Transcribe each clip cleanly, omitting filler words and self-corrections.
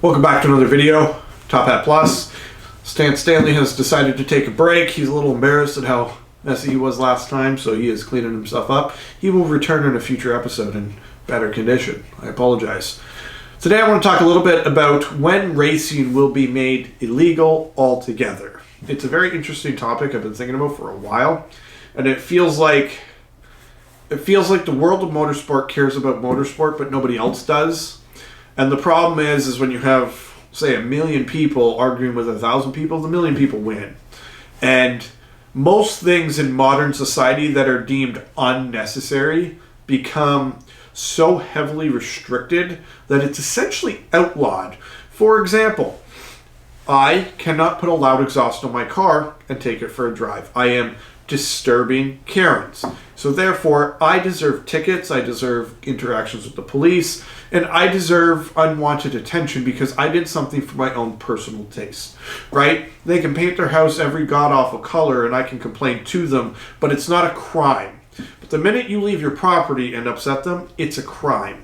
Welcome back to another video, Top Hat Plus. Stan Stanley has decided to take a break. He's a little embarrassed at how messy he was last time, so he is cleaning himself up. He will return in a future episode in better condition. I apologize. Today I want to talk a little bit about when racing will be made illegal altogether. It's a very interesting topic I've been thinking about for a while, and it feels like the world of motorsport cares about motorsport, but nobody else does. And the problem is when you have, say, 1 million people arguing with 1,000 people, the 1 million people win. And most things in modern society that are deemed unnecessary become so heavily restricted that it's essentially outlawed. For example, I cannot put a loud exhaust on my car and take it for a drive. I am disturbing Karens. So therefore, I deserve tickets, I deserve interactions with the police, and I deserve unwanted attention because I did something for my own personal taste, right? They can paint their house every god-awful color and I can complain to them, but it's not a crime. But the minute you leave your property and upset them, it's a crime.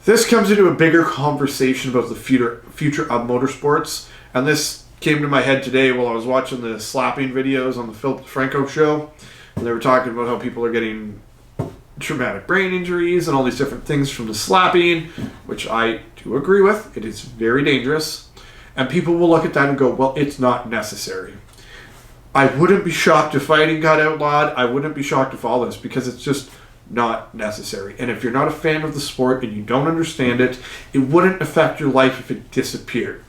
This comes into a bigger conversation about the future of motorsports, and this came to my head today while I was watching the slapping videos on the Phil Franco show. And they were talking about how people are getting traumatic brain injuries and all these different things from the slapping, which I do agree with. It is very dangerous. And people will look at that and go, well, it's not necessary. I wouldn't be shocked if fighting got outlawed. I wouldn't be shocked if all this, because it's just not necessary. And if you're not a fan of the sport and you don't understand it, it wouldn't affect your life if it disappeared.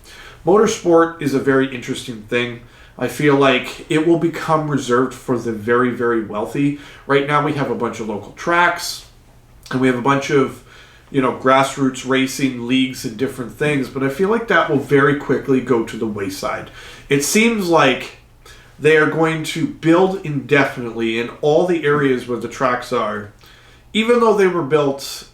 Motorsport is a very interesting thing. I feel like it will become reserved for the very, very wealthy. Right now we have a bunch of local tracks and we have a bunch of, grassroots racing leagues and different things, but I feel like that will very quickly go to the wayside. It seems like they are going to build indefinitely in all the areas where the tracks are, even though they were built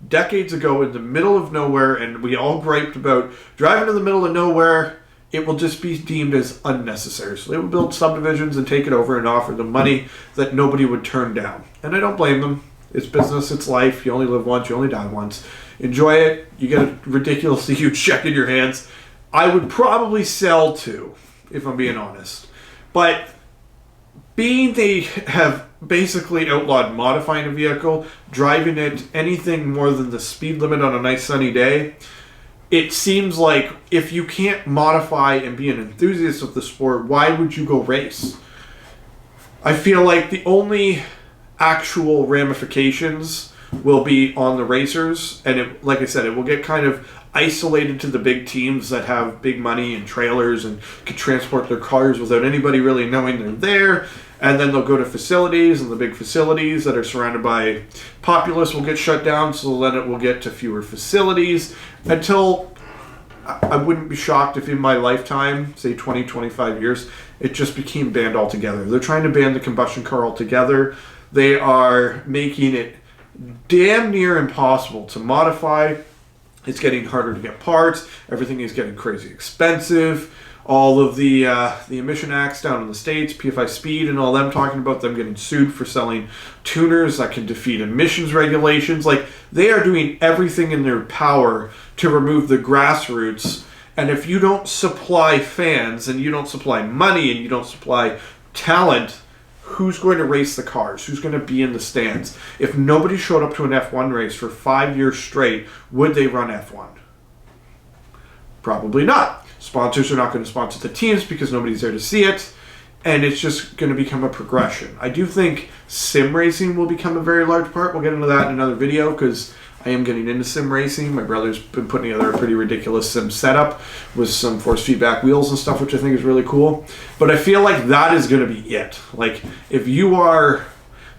decades ago in the middle of nowhere, and we all griped about driving in the middle of nowhere. It will just be deemed as unnecessary. So they will build subdivisions and take it over and offer them money that nobody would turn down. And I don't blame them. It's business, it's life. You only live once, you only die once. Enjoy it. You get a ridiculously huge check in your hands. I would probably sell too, if I'm being honest. But being they have basically outlawed modifying a vehicle, driving it anything more than the speed limit on a nice sunny day, it seems like if you can't modify and be an enthusiast of the sport, why would you go race? I feel like the only actual ramifications will be on the racers, and like I said, it will get kind of isolated to the big teams that have big money and trailers and can transport their cars without anybody really knowing they're there. And then they'll go to facilities, and the big facilities that are surrounded by populace will get shut down, so then it will get to fewer facilities until I wouldn't be shocked if in my lifetime, say 20, 25 years, it just became banned altogether. They're trying to ban the combustion car altogether. They are making it damn near impossible to modify. It's getting harder to get parts. Everything is getting crazy expensive. All of the emission acts down in the States, PFI Speed and all them talking about them getting sued for selling tuners that can defeat emissions regulations. Like, they are doing everything in their power to remove the grassroots. And if you don't supply fans and you don't supply money and you don't supply talent, who's going to race the cars? Who's going to be in the stands? If nobody showed up to an F1 race for 5 years straight, would they run F1? Probably not. Sponsors are not going to sponsor the teams because nobody's there to see it, and it's just going to become a progression. I do think sim racing will become a very large part. We'll get into that in another video because I am getting into sim racing. My brother's been putting together a pretty ridiculous sim setup with some force feedback wheels and stuff, which I think is really cool. But I feel like that is going to be it. Like, if you are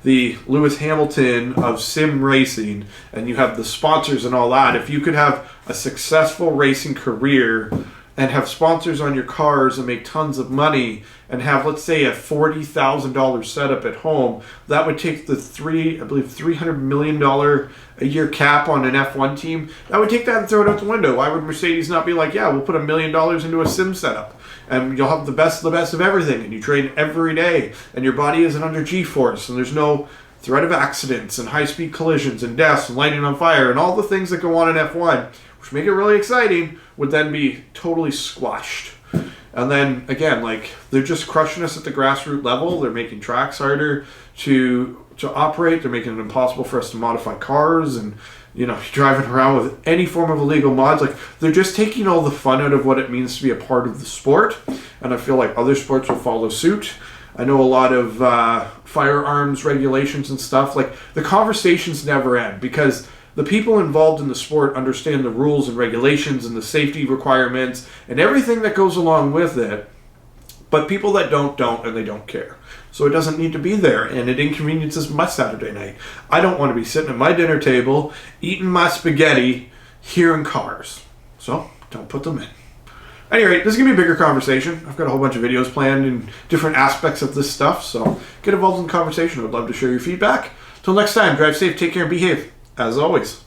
the Lewis Hamilton of sim racing and you have the sponsors and all that, if you could have a successful racing career and have sponsors on your cars and make tons of money and have, let's say, a $40,000 setup at home, that would take the $300 million a year cap on an F1 team. That would take that and throw it out the window. Why would Mercedes not be like, yeah, we'll put $1 million into a sim setup and you'll have the best of everything, and you train every day and your body isn't under G-force and there's no threat of accidents and high-speed collisions and deaths and lighting on fire and all the things that go on in F1. which make it really exciting, would then be totally squashed. And then again, like, they're just crushing us at the grassroots level. They're making tracks harder to operate. They're making it impossible for us to modify cars and, you know, driving around with any form of illegal mods. Like, they're just taking all the fun out of what it means to be a part of the sport. And I feel like other sports will follow suit. I know a lot of firearms regulations and stuff. Like, the conversations never end because the people involved in the sport understand the rules and regulations and the safety requirements and everything that goes along with it. But people that don't, and they don't care. So it doesn't need to be there, and it inconveniences my Saturday night. I don't want to be sitting at my dinner table, eating my spaghetti, hearing cars. So don't put them in. Anyway, this is going to be a bigger conversation. I've got a whole bunch of videos planned in different aspects of this stuff, so get involved in the conversation. I would love to share your feedback. Till next time, drive safe, take care, and behave. As always.